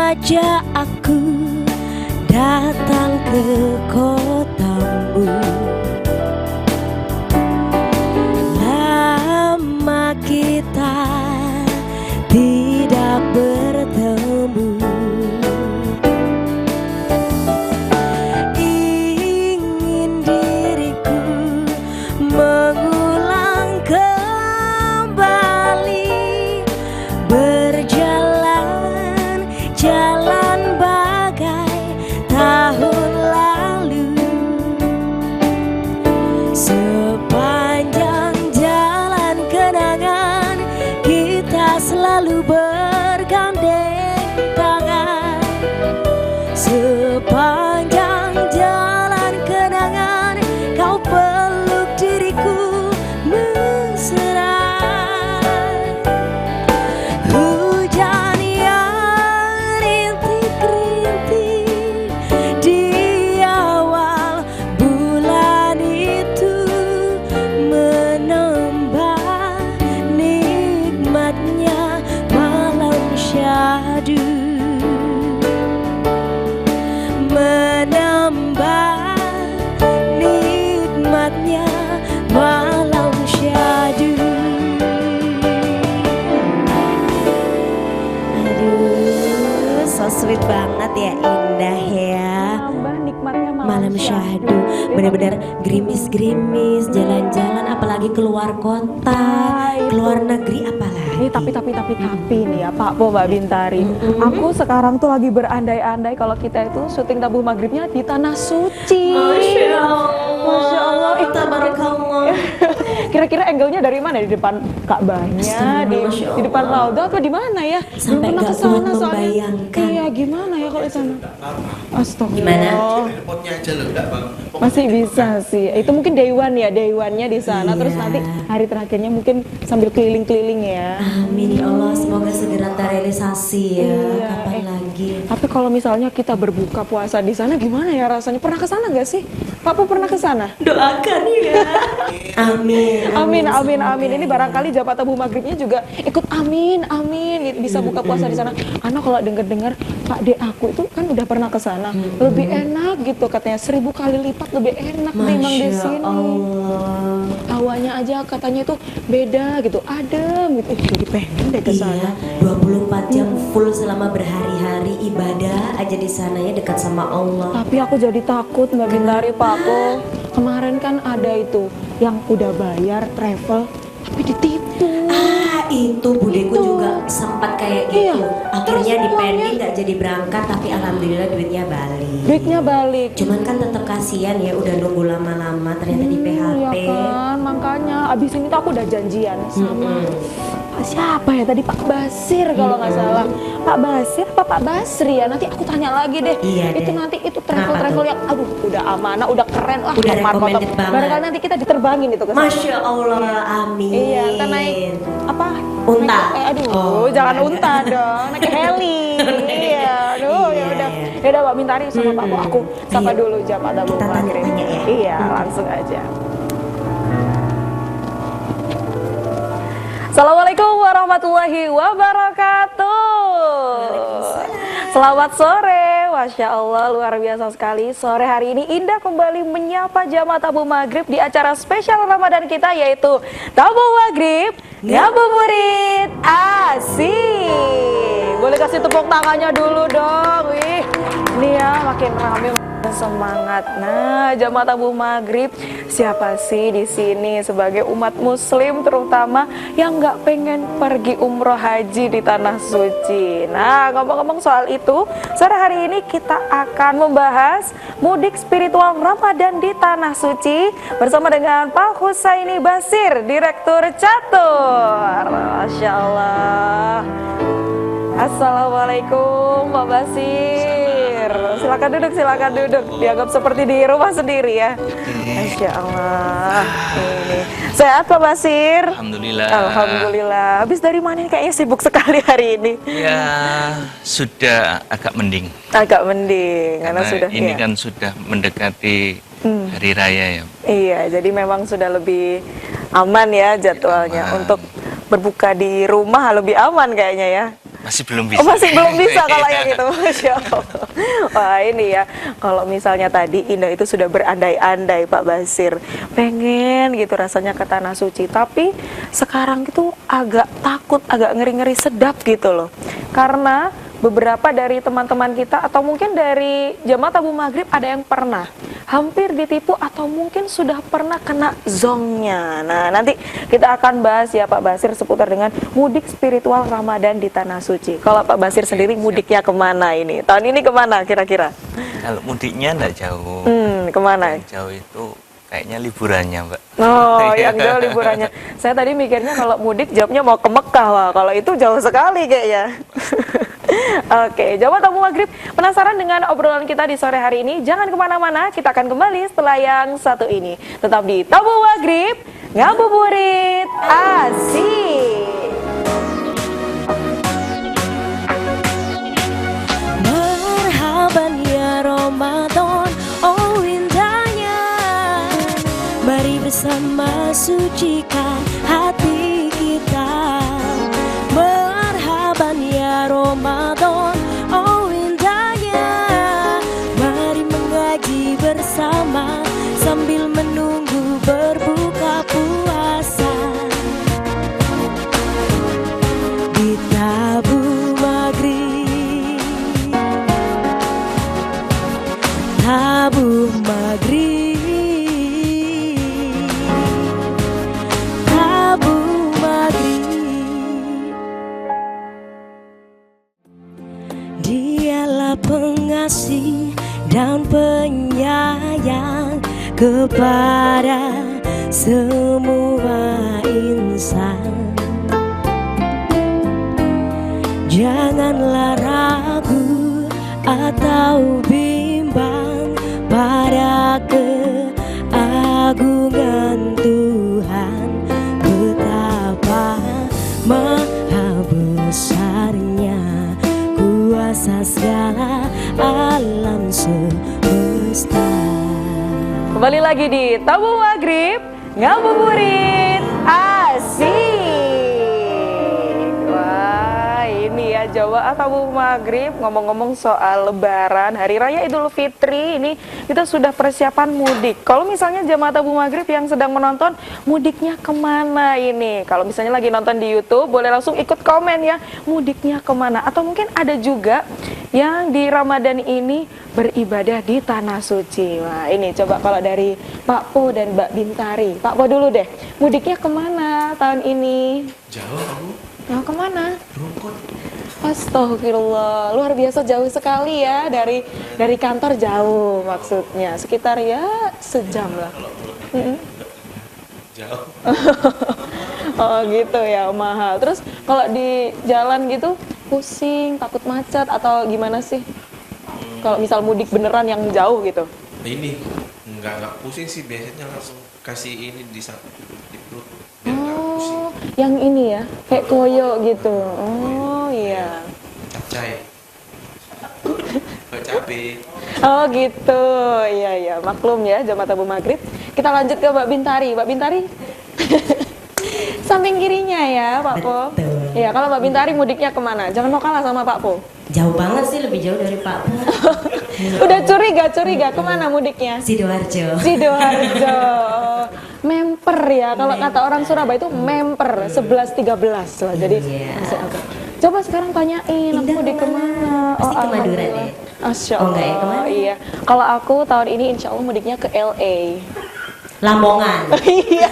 saja aku datang ke kotamu, lama kita tidak bertemu. Ingin diriku mengulang kembali, berjalan jalan bagai tahun lalu. Sepanjang jalan kenangan kita selalu bergandeng tangan. Sepanjang jalan kenangan kau peluk diriku mesra. Hujan yang rintik-rintik di awal bulan itu menambah nikmatnya malam syahdu, menambah nikmatnya malam syahdu. Aduh, so sweet banget ya, indah ya. Tambah nikmatnya Malam syahdu, benar-benar gerimis-gerimis, jalan-jalan, apalagi keluar kota, keluar negeri apalagi. Ini tapi nih ya Pak Po, Mbak Bintari. Aku sekarang tuh lagi berandai-andai kalau kita itu syuting tabuh maghribnya di Tanah Suci. Masya Allah, Masya Allah. Tabarakallah. Kira-kira angle-nya dari mana? Di depan Ka'bahnya, di depan Raudhah atau di mana ya? Sampai Belum pernah nggak kesana kuat soalnya. membayangkan. Iya, gimana ya kalau di sana? Astagfirullah. Gimana? Potnya aja loh, enggak bang. Masih bisa sih. Itu mungkin day one ya, day one-nya di sana. Iya. Terus nanti hari terakhirnya mungkin sambil keliling-keliling ya. Amin ya Allah, semoga segera terrealisasi ya. Iya, Kapan lagi? Tapi kalau misalnya kita berbuka puasa di sana gimana ya rasanya? Pernah ke sana nggak sih? Pak Po pernah ke sana? Doakan ya. Amin. Amin, amin, semoga amin. Ini ya. barangkali jabat tabuh maghribnya juga ikut amin, amin. Bisa buka puasa di sana. Karena kalau dengar-dengar Pak De aku itu kan udah pernah ke sana, lebih enak gitu katanya, 1000 kali lipat lebih enak ketimbang di Masya sini. Allah. Hawanya aja katanya itu beda gitu, adem gitu. Jadi pengen deh ke sana. Iya, 24 jam full selama berhari-hari ibadah aja di sana ya, dekat sama Allah. Tapi aku jadi takut Mbak Bintari, Pak Po. Kemarin kan ada itu yang udah bayar travel tapi ditipu. Itu budeku Itu. juga sempat kayak Iya. gitu. Akhirnya Terus dipending nggak jadi berangkat, tapi alhamdulillah duitnya balik. Duitnya balik. Cuman kan tetap kasihan ya, udah nunggu lama-lama ternyata di PHP. Ya kan, makanya abis ini tuh aku udah janjian sama siapa ya tadi, Pak Basir kalau nggak salah. Pak Basir apa Pak Basri ya, nanti aku tanya lagi deh. Iya Itu deh. nanti itu Kenapa travel tuh? yang aduh udah amanah, udah keren lah. Udah Markotop. recommended banget. Barangkali nanti kita diterbangin itu ke sana. Masya Allah, amin. Iya, kita naik apa? Unta. Aduh, Oh, jangan enggak. unta dong, naik heli. Iya, aduh ya Iya, udah. iya. Ya udah Mbak Bintari sama Pak Po, aku sapa Iya. dulu Jabat Tabuh Kita Maghrib. tanya-tanya ya. Iya, langsung aja. Assalamualaikum warahmatullahi wabarakatuh. Selamat sore, Masya Allah luar biasa sekali. Sore hari ini Indah kembali menyapa jamaah tabuh maghrib di acara spesial Ramadan kita, yaitu Tabuh Maghrib Ngabuburit Asik. Boleh kasih tepuk tangannya dulu dong. Wih, ini ya makin rame, makin semangat. Nah, jamaah tabuh maghrib, siapa sih di sini sebagai umat muslim terutama yang nggak pengen pergi umroh haji di tanah suci? Nah, ngomong-ngomong soal itu, sore hari ini kita akan membahas mudik spiritual Ramadan di tanah suci bersama dengan Pak Husaini Basir, Direktur Catur. Masya Allah. Assalamualaikum Pak Basir. Silakan duduk. Dianggap seperti di rumah sendiri ya. Masya Allah. Ini sehat Pak Basir? Alhamdulillah. Alhamdulillah. Habis dari mana ini, kayaknya sibuk sekali hari ini? Ya sudah agak mending. Agak mending karena sudah ini iya. kan sudah mendekati hari raya ya. Iya, jadi memang sudah lebih aman ya jadwalnya Aman. untuk berbuka di rumah, lebih aman kayaknya ya. Masih belum bisa. Oh, masih belum bisa kalau yang itu, Masya Allah. Wah ini ya, kalau misalnya tadi Indah itu sudah berandai-andai Pak Basir, pengen gitu rasanya ke Tanah Suci, tapi sekarang itu agak takut, agak ngeri-ngeri sedap gitu loh. Karena beberapa dari teman-teman kita atau mungkin dari jamaah tabung maghrib ada yang pernah hampir ditipu atau mungkin sudah pernah kena zongnya. Nah nanti kita akan bahas ya Pak Basir seputar dengan mudik spiritual Ramadan di Tanah Suci. Kalau Pak Basir sendiri mudiknya kemana ini? Tahun ini kemana kira-kira? Kalau mudiknya enggak jauh. Kemana? Yang jauh itu kayaknya liburannya, Mbak. Oh, yang jauh liburannya. Saya tadi mikirnya kalau mudik jawabnya mau ke Mekah. Wah, kalau itu jauh sekali kayaknya. Oke, jamaah tabung maghrib, penasaran dengan obrolan kita di sore hari ini? Jangan kemana-mana, kita akan kembali setelah yang satu ini. Tetap di tabung maghrib, ngabuburit asik. Marhaban ya Ramadan, oh indahnya. Mari bersama sucikan hati kita. Marhaban ya Ramadan, oh indahnya. Mari mengaji bersama sambil menunggu berbuka puasa di tabung maghrib. Tabung maghrib, tabung maghrib. Dialah pengasih dan penyayang kepada semua insan. Janganlah ragu atau bimbang pada keagungan Tuhan, betapa maha besarnya kuasa segala alam semesta. Kembali lagi di tabung maghrib, ngabuburit asik. Wah ini ya Jawa tabung maghrib, ngomong-ngomong soal lebaran, hari raya Idul Fitri, ini kita sudah persiapan mudik. Kalau misalnya jamaah tabung maghrib yang sedang menonton, mudiknya kemana ini? Kalau misalnya lagi nonton di YouTube, boleh langsung ikut komen ya, mudiknya kemana? Atau mungkin ada juga yang di Ramadan ini beribadah di Tanah Suci. Wah ini coba kalau dari Pak Po dan Mbak Bintari. Pak Po dulu deh, mudiknya kemana tahun ini? Jauh kamu? Nah, kemana? Rungkut. Astagfirullah, luar biasa jauh sekali ya, dari kantor jauh maksudnya, sekitar ya sejam lah. Jauh. Oh gitu ya, mahal. Terus kalau di jalan gitu pusing, takut macet atau gimana sih? Kalau misal mudik beneran yang jauh gitu? Ini nggak pusing sih, biasanya langsung kasih ini di perut biar nggak pusing. Oh, yang ini ya, kayak koyo gitu. Oh iya. Capcay, cabai. Oh gitu, iya iya, maklum ya jamaah tabung maghrib. Kita lanjut ke Mbak Bintari. Mbak Bintari, samping kirinya ya Pak Po. Betul. Iya, kalau Mbak Bintari mudiknya kemana? Jangan mau kalah sama Pak Po. Jauh banget sih, lebih jauh dari Pak Po. Udah curiga, kemana mudiknya? Sidoarjo. Sidoarjo. Memper ya, kalau kata orang Surabaya itu memper 11-13 lah. Jadi Iya. masih agak. Coba sekarang tanyain, aku Indah mudik kemana? Pasti ke Madura alhamdulillah. deh. Masya Oh, Allah. enggak ya, kemana? Iya. Kalau aku tahun ini insya Allah mudiknya ke LA. Lamongan. Iya.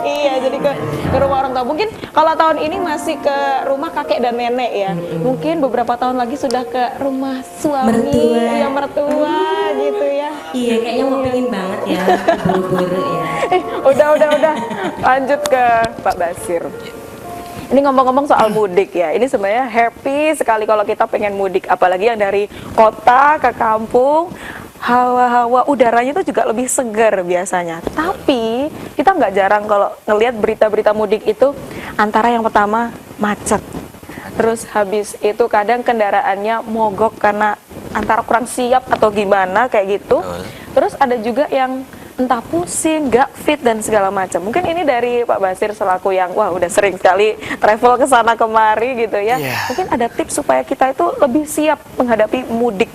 Iya, jadi ke rumah orang tua. Mungkin kalau tahun ini masih ke rumah kakek dan nenek ya. Mungkin beberapa tahun lagi sudah ke rumah suami, Mertua. ya mertua gitu ya. Iya, kayaknya mau pengen banget ya, buru-buru ya. Udah. Lanjut ke Pak Basir. Ini ngomong-ngomong soal mudik ya, ini sebenarnya happy sekali kalau kita pengen mudik, apalagi yang dari kota ke kampung, hawa-hawa udaranya itu juga lebih segar biasanya. Tapi kita nggak jarang kalau ngelihat berita-berita mudik itu, antara yang pertama macet, terus habis itu kadang kendaraannya mogok karena antara kurang siap atau gimana kayak gitu. Betul. Terus ada juga yang entah pusing, nggak fit dan segala macam. Mungkin ini dari Pak Basir selaku yang wah udah sering sekali travel ke sana kemari gitu ya. Iya. Mungkin ada tips supaya kita itu lebih siap menghadapi mudik,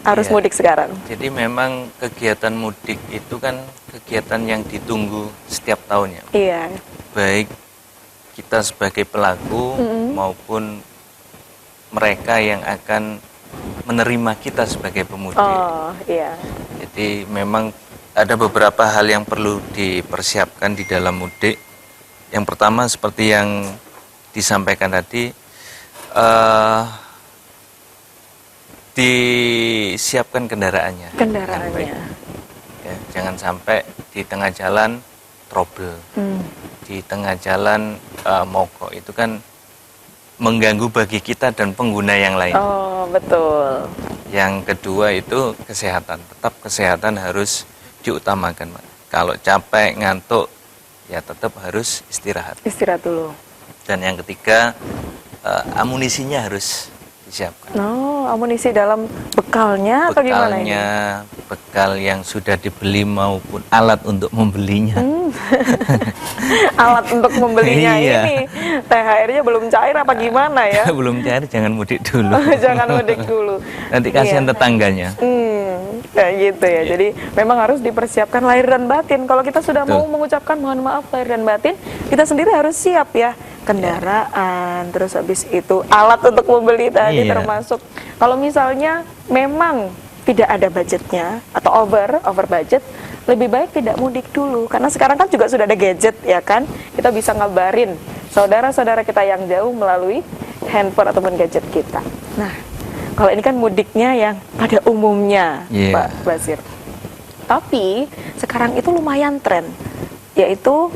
arus Iya. mudik sekarang. Jadi memang kegiatan mudik itu kan kegiatan yang ditunggu setiap tahunnya. Iya. Baik kita sebagai pelaku maupun mereka yang akan menerima kita sebagai pemudik. Oh, iya. Jadi memang ada beberapa hal yang perlu dipersiapkan di dalam mudik. Yang pertama seperti yang disampaikan tadi, disiapkan kendaraannya. dengan baik. Kendaraannya. Ya, jangan sampai di tengah jalan trouble. Di tengah jalan mogok itu kan mengganggu bagi kita dan pengguna yang lain. Oh, betul. Yang kedua itu kesehatan. Tetap kesehatan harus diutamakan, Mbak. Kalau capek, ngantuk, ya tetap harus istirahat. Istirahat dulu. Dan yang ketiga, amunisinya harus disiapkan. Oh, amunisi dalam bekalnya atau gimana ini? Bekalnya, bekal yang sudah dibeli maupun alat untuk membelinya. Alat untuk membelinya Iya. ini. THR-nya belum cair apa gimana ya? Belum cair, jangan mudik dulu. Jangan mudik dulu. Nanti kasihan Iya. tetangganya. Kayak gitu ya. Jadi memang harus dipersiapkan lahir dan batin. Kalau kita sudah Betul. mau mengucapkan mohon maaf lahir dan batin, kita sendiri harus siap ya. Kendaraan, terus habis itu alat untuk membeli tadi Iya. termasuk. Kalau misalnya memang tidak ada budgetnya atau over budget, lebih baik tidak mudik dulu. Karena sekarang kan juga sudah ada gadget ya kan. Kita bisa ngabarin saudara-saudara kita yang jauh melalui handphone ataupun gadget kita. Nah, kalau ini kan mudiknya yang pada umumnya, Iya. Pak Basir. Tapi sekarang itu lumayan tren, yaitu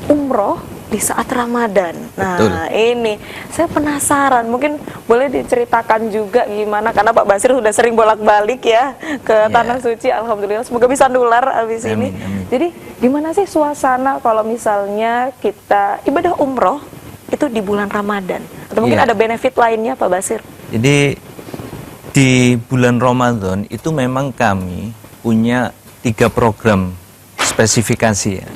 umroh di saat Ramadan. Nah, Betul. ini saya penasaran. Mungkin boleh diceritakan juga gimana, karena Pak Basir sudah sering bolak-balik ya ke Iya. Tanah Suci. Alhamdulillah, semoga bisa nular habis ini. Amin, amin. Jadi, gimana sih suasana kalau misalnya kita ibadah umroh itu di bulan Ramadan? Atau mungkin Iya. ada benefit lainnya, Pak Basir? Jadi di bulan Ramadan itu memang kami punya 3 program spesifikasi ya.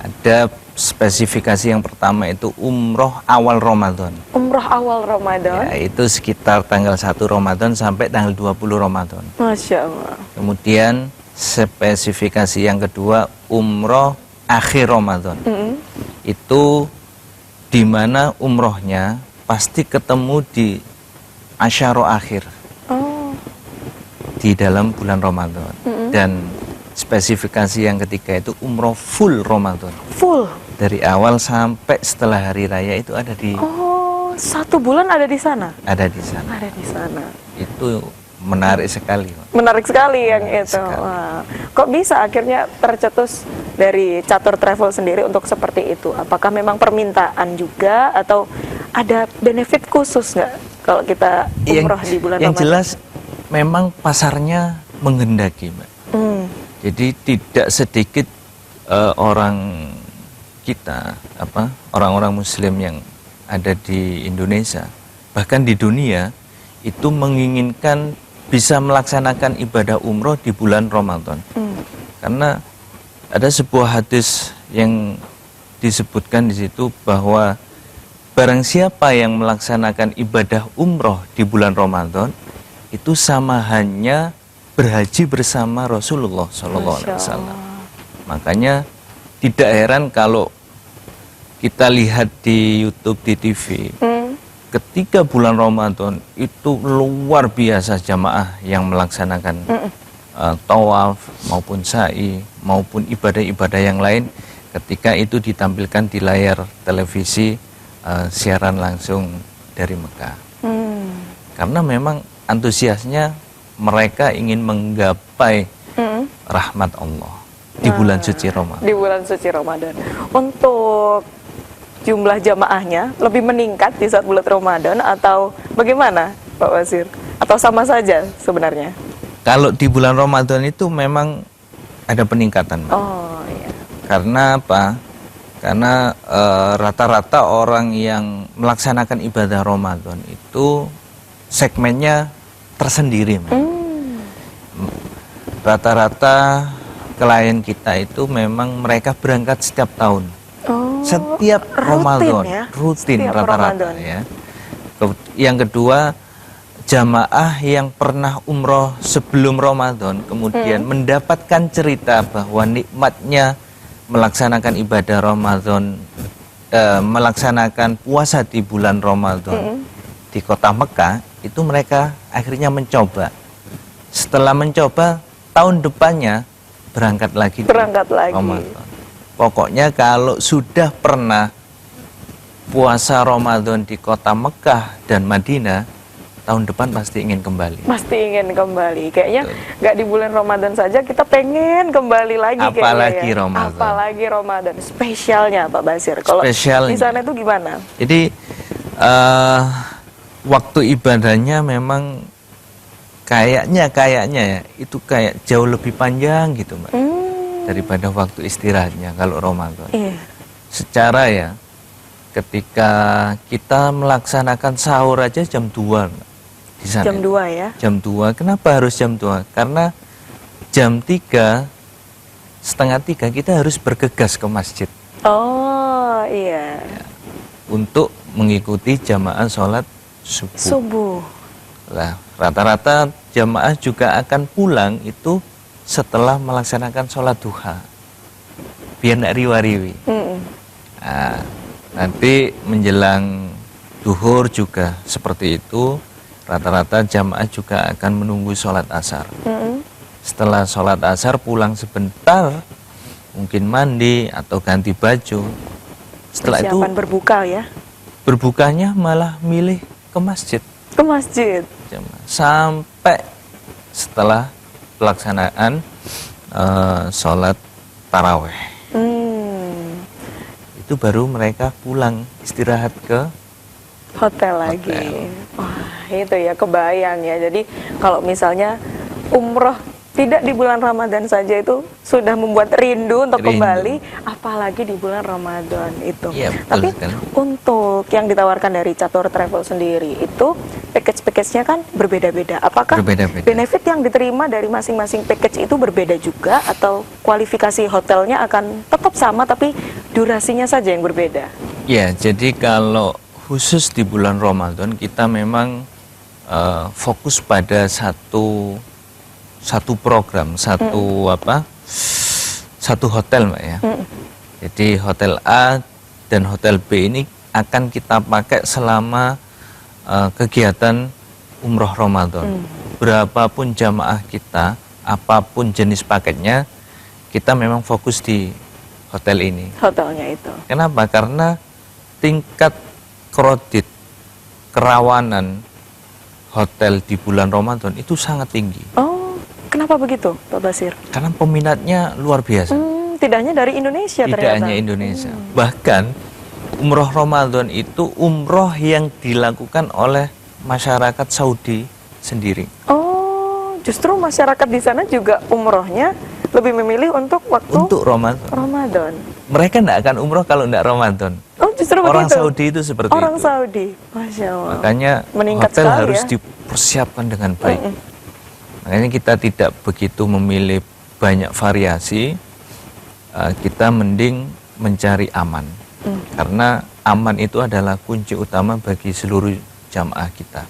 Ada spesifikasi yang pertama itu umroh awal Ramadan. Umroh awal Ramadan. Ya, itu sekitar tanggal 1 Ramadan sampai tanggal 20 Ramadan. Masya Allah. Kemudian spesifikasi yang kedua umroh akhir Ramadan. Itu di mana umrohnya pasti ketemu di asyaro akhir Oh, di dalam bulan Ramadan. Dan spesifikasi yang ketiga itu umroh full Ramadan. full. Dari awal sampai setelah hari raya itu ada di Oh, 1 bulan ada di sana. ada di sana. Ada di sana. Itu menarik sekali, Pak. Menarik sekali yang Menarik itu. sekali. Wah. Kok bisa akhirnya tercetus dari Catur Travel sendiri untuk seperti itu? Apakah memang permintaan juga atau ada benefit khusus nggak kalau kita umroh di bulan yang Ramadan? jelas memang pasarnya menghendaki, Mbak. Jadi tidak sedikit orang kita, orang-orang Muslim yang ada di Indonesia, bahkan di dunia, itu menginginkan bisa melaksanakan ibadah umroh di bulan Ramadan. Karena ada sebuah hadis yang disebutkan di situ bahwa barang siapa yang melaksanakan ibadah umroh di bulan Ramadan itu sama hanya berhaji bersama Rasulullah SAW. Makanya tidak heran kalau kita lihat di YouTube, di TV, ketika bulan Ramadan itu luar biasa jamaah yang melaksanakan tawaf maupun sa'i maupun ibadah-ibadah yang lain. Ketika itu ditampilkan di layar televisi siaran langsung dari Mekah. Karena memang antusiasnya mereka ingin menggapai rahmat Allah di bulan suci Ramadan. Di bulan suci Ramadan. Untuk jumlah jamaahnya lebih meningkat di saat bulan Ramadan atau bagaimana, Pak Basir? Atau sama saja sebenarnya? Kalau di bulan Ramadan itu memang ada peningkatan, Mbak. Oh, iya. Karena apa? Karena rata-rata orang yang melaksanakan ibadah Ramadan itu segmennya tersendiri, Mbak. Rata-rata klien kita itu memang mereka berangkat setiap tahun. Oh, Setiap rutin Ramadan, ya? rutin Setiap rata-rata Ramadan. ya. Yang kedua, jamaah yang pernah umroh sebelum Ramadan kemudian mendapatkan cerita bahwa nikmatnya melaksanakan ibadah Ramadan, melaksanakan puasa di bulan Ramadan di kota Mekah, itu mereka akhirnya mencoba. Setelah mencoba, tahun depannya berangkat lagi Berangkat di lagi. Ramadan. Pokoknya kalau sudah pernah puasa Ramadan di kota Mekah dan Madinah, tahun depan pasti ingin kembali. Pasti ingin kembali. Kayaknya nggak di bulan Ramadan saja, kita pengen kembali lagi. Apalagi kayaknya ya. Ramadan. Apalagi Ramadan. Spesialnya Pak Basir. Kalau Spesialnya. di sana itu gimana? Jadi waktu ibadahnya memang kayaknya ya itu kayak jauh lebih panjang gitu, Mbak, daripada waktu istirahatnya kalau Ramadan. Iya. Secara ya, ketika kita melaksanakan sahur aja jam 2, Mbak, di sana. Jam 2 ya? Jam 2, kenapa harus jam 2? Karena jam 3, setengah 3 kita harus bergegas ke masjid Oh iya. untuk mengikuti jamaah sholat subuh. Subuh. Lah, rata-rata jamaah juga akan pulang itu setelah melaksanakan sholat duha, biar tidak riwa-riwi. Nah, nanti menjelang duhur juga seperti itu, rata-rata jamaah juga akan menunggu sholat asar. Setelah sholat asar pulang sebentar, mungkin mandi atau ganti baju. Setelah itu Persiapan berbuka ya? berbukanya malah milih ke masjid. Ke masjid. Sampai setelah pelaksanaan sholat taraweh, itu baru mereka pulang istirahat ke Hotel lagi. Wah, itu ya kebayang ya. Jadi kalau misalnya umroh tidak di bulan Ramadan saja itu sudah membuat rindu untuk kembali, apalagi di bulan Ramadan itu. Iya, betul Tapi sekali. untuk yang ditawarkan dari Catur Travel sendiri itu package-nya kan berbeda-beda. Apakah Berbeda-beda. benefit yang diterima dari masing-masing package itu berbeda juga, atau kualifikasi hotelnya akan tetap sama tapi durasinya saja yang berbeda? Ya, jadi kalau khusus di bulan Ramadan kita memang fokus pada satu program, satu hotel, Mbak ya. Jadi hotel A dan hotel B ini akan kita pakai selama kegiatan umroh Ramadan. Berapapun jamaah kita, apapun jenis paketnya, kita memang fokus di hotel ini. Hotelnya itu. Kenapa? Karena tingkat kredit kerawanan hotel di bulan Ramadan itu sangat tinggi. Oh, kenapa begitu, Pak Basir? Karena peminatnya luar biasa. Tidak hanya dari Indonesia Tidak ternyata. hanya Indonesia. Bahkan umroh Ramadan itu umroh yang dilakukan oleh masyarakat Saudi sendiri. Oh, justru masyarakat di sana juga umrohnya lebih memilih untuk waktu Untuk Ramadan. Ramadan. Mereka tidak akan umroh kalau tidak Ramadan. Oh, justru Orang begitu. Saudi itu seperti Orang itu. Saudi, Masya Allah. Makanya Meningkat hotel sekali harus ya. dipersiapkan dengan baik. Makanya kita tidak begitu memilih banyak variasi. Kita mending mencari aman. Karena aman itu adalah kunci utama bagi seluruh jamaah kita.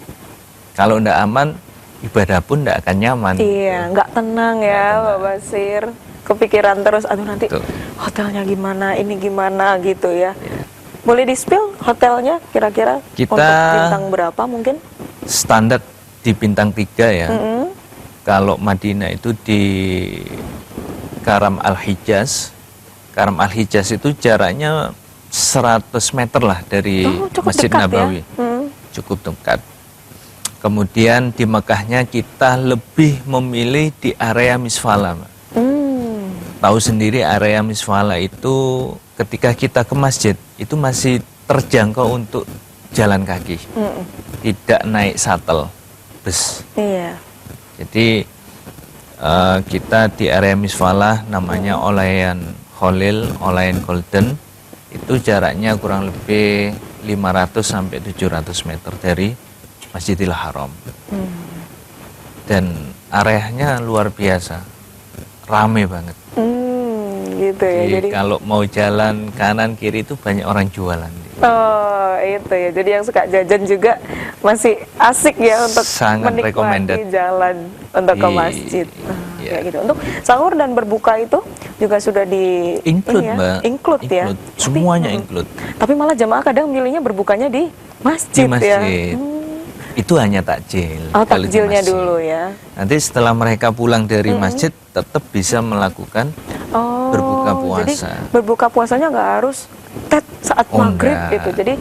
Kalau tidak aman, ibadah pun tidak akan nyaman. Iya, nggak tenang ya, Pak Basir. Kepikiran terus, aduh nanti Betul. hotelnya gimana, ini gimana gitu ya. Boleh di-spill hotelnya kira-kira Kita- untuk bintang berapa mungkin? Standar di bintang 3 ya. Kalau Madinah itu di Karam Al-Hijaz. Karam Al-Hijaz itu jaraknya 100 meter lah dari Oh, cukup Masjid dekat Nabawi. ya. Cukup dekat. Kemudian di Mekahnya kita lebih memilih di area Misfala, Mbak. Tahu sendiri area Misfala itu ketika kita ke masjid itu masih terjangkau untuk jalan kaki, tidak naik shuttle bus. Iya. Jadi kita di area Misfala namanya Olayan Khalil, Olayan Golden, itu jaraknya kurang lebih 500 sampai 700 meter dari Masjidil Haram. Dan areanya luar biasa. rame banget. Gitu ya. Jadi kalau mau jalan kanan kiri itu banyak orang jualan. Oh, itu ya. Jadi yang suka jajan juga masih asik ya untuk Sangat recommended. menikmati jalan untuk ke Iya. masjid. Iya. Kayak gitu. Untuk sahur dan berbuka itu juga sudah di Include, ini ya, Mbak. include ya. Semuanya Tapi, include. Tapi malah jamaah kadang milihnya berbukanya di masjid, Di masjid. ya. Itu hanya takjil. Oh, kalau di takjilnya masjid. dulu ya. Nanti setelah mereka pulang dari masjid tetap bisa melakukan Oh, berbuka puasa. Jadi berbuka puasanya nggak harus saat Oh, maghrib enggak. gitu. Jadi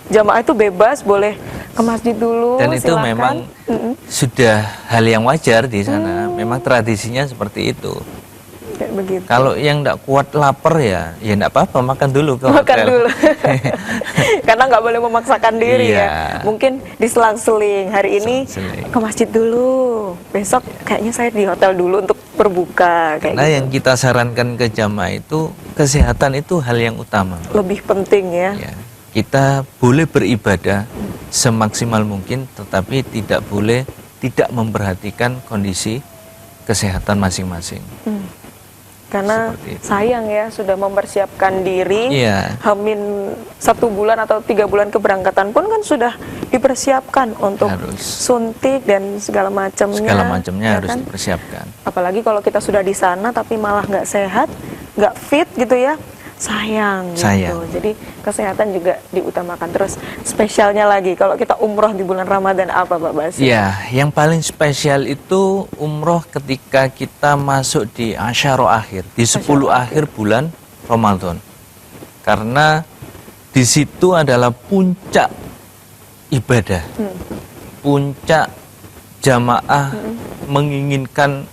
jamaah itu bebas, boleh ke masjid dulu. Dan itu silakan. memang sudah hal yang wajar di sana. Memang tradisinya seperti itu. Kayak begitu. Kalau yang tidak kuat lapar ya tidak apa-apa, makan dulu ke Makan hotel. dulu. Karena nggak boleh memaksakan diri Iya. ya. Mungkin diselang-seling. Hari ini Selang-seling. ke masjid dulu. Besok kayaknya saya di hotel dulu untuk berbuka kayak Karena gitu. yang kita sarankan ke jamaah itu kesehatan itu hal yang utama. Lebih penting ya. Ya, kita boleh beribadah semaksimal mungkin, tetapi tidak boleh tidak memperhatikan kondisi kesehatan masing-masing. Karena Seperti itu. sayang ya sudah mempersiapkan diri. Iya. Hamin 1 bulan atau 3 bulan keberangkatan pun kan sudah dipersiapkan untuk Harus. suntik dan segala macamnya. Segala macamnya ya harus kan? dipersiapkan. Apalagi kalau kita sudah di sana tapi malah nggak sehat, nggak fit gitu ya, sayang gitu. Sayang. Jadi kesehatan juga diutamakan. Terus spesialnya lagi kalau kita umroh di bulan Ramadan apa Pak Basir? Ya, yang paling spesial itu umroh ketika kita masuk di Asyara akhir, di 10 akhir bulan Ramadan. Karena di situ adalah puncak ibadah. Puncak jamaah menginginkan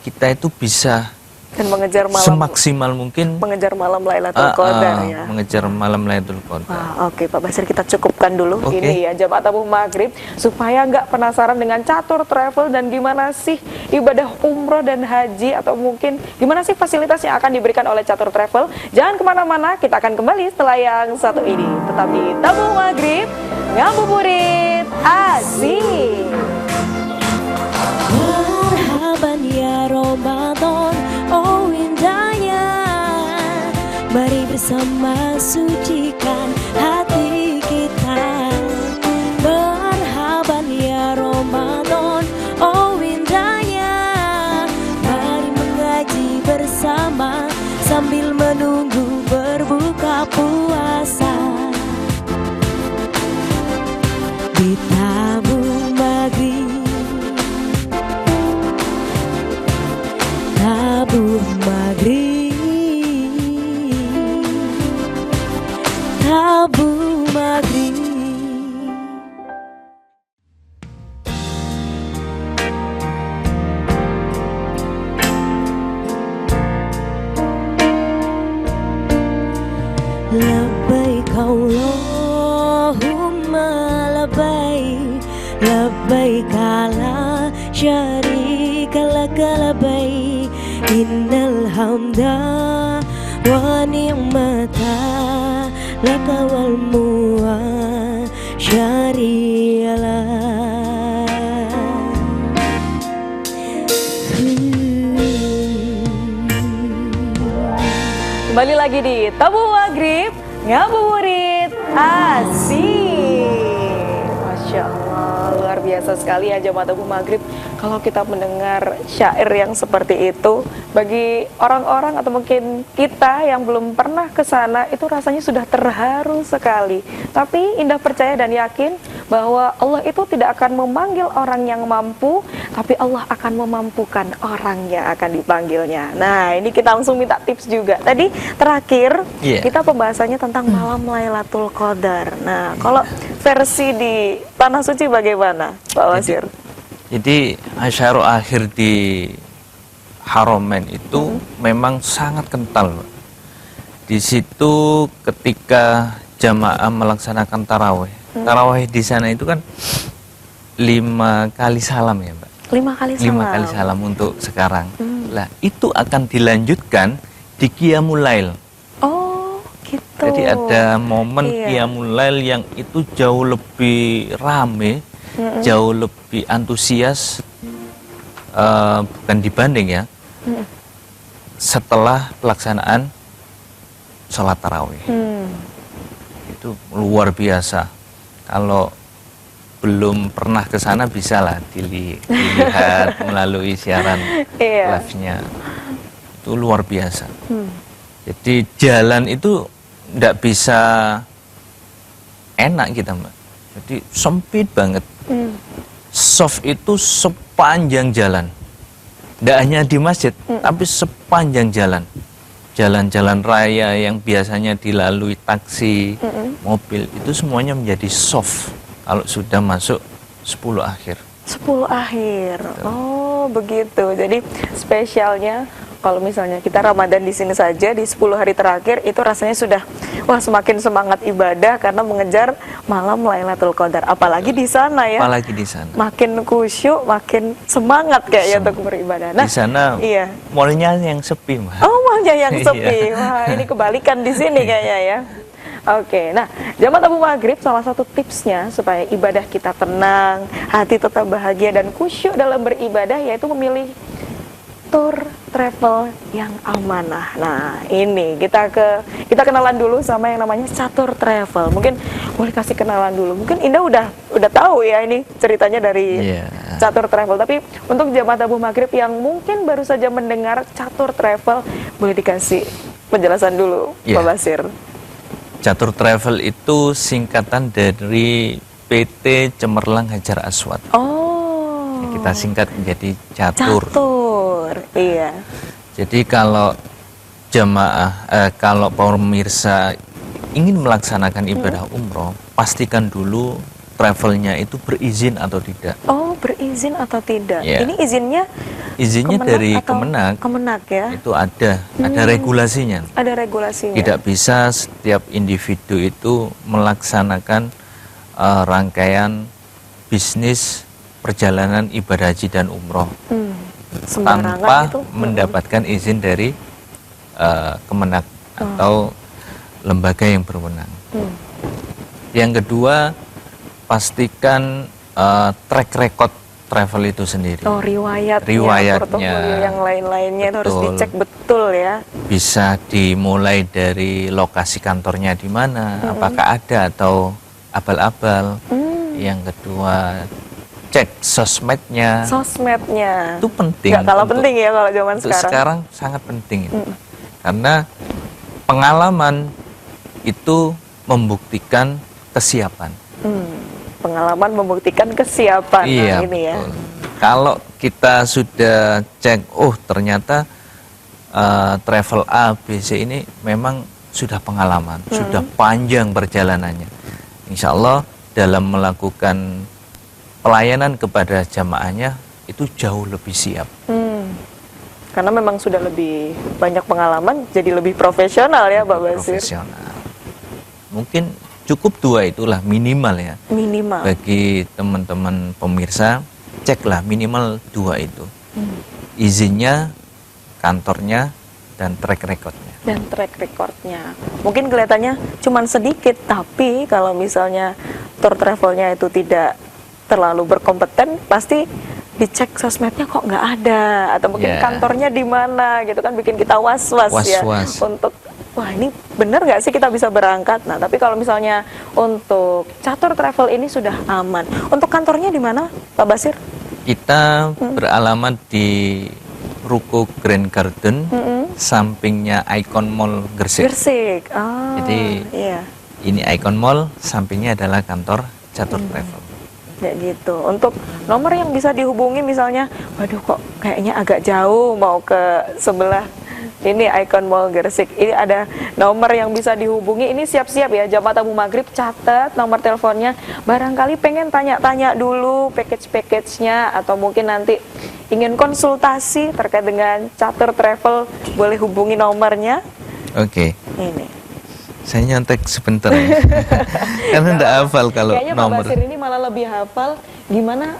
kita itu bisa Dan mengejar malam semaksimal mungkin Lailatul Qadar ya. mengejar malam Lailatul Qadar. Wah, oke Pak Basir, kita cukupkan dulu Oke. ini ya jamaah tabung maghrib supaya nggak penasaran dengan catur travel dan gimana sih ibadah umroh dan haji atau mungkin gimana sih fasilitas yang akan diberikan oleh catur travel. Jangan kemana-mana, kita akan kembali setelah yang satu ini. Tetap di tabung maghrib ngabuburit asik. Marhaban ya Ramadan, oh indahnya. Mari bersama sucikan hati kita. Marhaban ya Ramadan, oh indahnya. Mari mengaji bersama sambil menunggu berbuka puasa. Di tabung maghrib, tabung maghrib, tabung maghrib. Labbaik Allahumma labbaik, labbaik la syarika laka labbaik, innal hamda wa ni'mata laka wal Kembali lagi di tabung maghrib ngabuburit asik. Masya Allah, luar biasa sekali ya jamaah tabung maghrib. Kalau kita mendengar syair yang seperti itu, bagi orang-orang atau mungkin kita yang belum pernah ke sana, itu rasanya sudah terharu sekali. Tapi Indah percaya dan yakin bahwa Allah itu tidak akan memanggil orang yang mampu, tapi Allah akan memampukan orang yang akan dipanggilnya. Nah, ini kita langsung minta tips juga. Tadi terakhir kita pembahasannya tentang malam Lailatul Qadar. Nah, kalau versi di Tanah Suci bagaimana, Pak Basir? Jadi Asyara akhir di Haramain itu memang sangat kental, Pak. Di situ ketika jamaah melaksanakan tarawih, tarawih di sana itu kan 5 kali salam ya, Mbak. 5 kali salam. 5 kali salam untuk sekarang. Lah itu akan dilanjutkan di Qiyamul Lail. Oh, gitu. Jadi ada momen Iya. Qiyamul Lail yang itu jauh lebih rame, jauh lebih antusias, bukan dibanding ya, setelah pelaksanaan sholat tarawih. Itu luar biasa. Kalau belum pernah ke sana bisa lah dilihat melalui siaran Iya. live-nya. Itu luar biasa. Jadi jalan itu tidak bisa enak kita, Mbak. Jadi sempit banget. Soft itu sepanjang jalan. Tidak hanya di masjid, tapi sepanjang jalan. Jalan-jalan raya yang biasanya dilalui taksi, mobil, itu semuanya menjadi soft kalau sudah masuk 10 akhir. 10 akhir. Oh, begitu. Jadi spesialnya kalau misalnya kita Ramadan di sini saja di 10 hari terakhir itu rasanya sudah wah semakin semangat ibadah karena mengejar malam Lailatul Qadar. Apalagi di sana ya. Apalagi di sana. Makin khusyuk, makin semangat kayaknya untuk beribadah. Nah, Di sana iya. mallnya yang sepi, Mbak. Oh, malnya yang sepi. Iya. Wah, ini kebalikan di sini kayaknya ya. Oke, nah jamaah tabung maghrib salah satu tipsnya supaya ibadah kita tenang, hati tetap bahagia dan khusyuk dalam beribadah yaitu memilih tour travel yang amanah. Nah ini kita kenalan dulu sama yang namanya Catur Travel. Mungkin boleh kasih kenalan dulu. Mungkin Indah udah tahu ya ini ceritanya dari Iya. Catur Travel. Tapi untuk jamaah tabung maghrib yang mungkin baru saja mendengar Catur Travel, boleh dikasih penjelasan dulu, Iya. Pak Basir. Catur Travel itu singkatan dari PT Cemerlang Hajar Aswad. Oh. Kita singkat menjadi Catur. Catur. Iya. Jadi kalau kalau pemirsa ingin melaksanakan ibadah umroh, pastikan dulu travelnya itu berizin atau tidak. Oh, berizin atau tidak? Iya. Ini izinnya Izinnya Kemenak dari atau Kemenak Kemenak ya. itu ada regulasinya. Ada regulasinya. Tidak bisa setiap individu itu melaksanakan rangkaian bisnis perjalanan ibadah haji dan umroh Sembarangan tanpa itu. mendapatkan izin dari Kemenak atau lembaga yang berwenang. Yang kedua, pastikan track record travel itu sendiri. Oh, riwayatnya, Riwayatnya. portofolio yang lain-lainnya itu harus Betul. dicek betul ya. Bisa dimulai dari lokasi kantornya di mana, apakah ada atau abal-abal. Yang kedua, cek sosmednya. Sosmednya. Itu penting. Nggak kalah untuk- penting ya kalau zaman untuk sekarang. sekarang sangat penting itu. Karena pengalaman itu membuktikan kesiapan. Pengalaman membuktikan kesiapan. Iya, Nah, ini ya. betul. Kalau kita sudah cek, oh ternyata travel A, B, C ini memang sudah pengalaman, sudah panjang perjalanannya. Insya Allah dalam melakukan pelayanan kepada jamaahnya itu jauh lebih siap. Karena memang sudah lebih banyak pengalaman, jadi lebih profesional ya, Pak Basir. Profesional. Mungkin cukup 2 itulah minimal ya. Minimal. Bagi teman-teman pemirsa, ceklah minimal 2 itu. Izinnya, kantornya, dan track recordnya. Dan track recordnya. Mungkin kelihatannya cuma sedikit, tapi kalau misalnya tour travelnya itu tidak terlalu berkompeten, pasti dicek sosmednya kok nggak ada, atau mungkin Ya. kantornya di mana, gitu kan bikin kita was-was ya Was-was. untuk wah ini bener nggak sih kita bisa berangkat. Nah tapi kalau misalnya untuk Catur Travel ini sudah aman. Untuk kantornya di mana, Pak Basir? Kita beralamat di Ruko Grand Garden, sampingnya Icon Mall Gresik. Gresik. Ah, Jadi iya. ini Icon Mall, sampingnya adalah kantor Catur Travel. Ya gitu. Untuk nomor yang bisa dihubungi misalnya, waduh kok kayaknya agak jauh mau ke sebelah ini Icon Mall Gresik. Ini ada nomor yang bisa dihubungi. Ini siap-siap ya jamaah tabung maghrib, catat nomor teleponnya. Barangkali pengen tanya-tanya dulu package-package-nya atau mungkin nanti ingin konsultasi terkait dengan Catur Travel, boleh hubungi nomornya. Oke, Ini. saya nyontek sebentar ya. Karena enggak hafal kalau Kayaknya Pak nomor. Basir ini malah lebih hafal gimana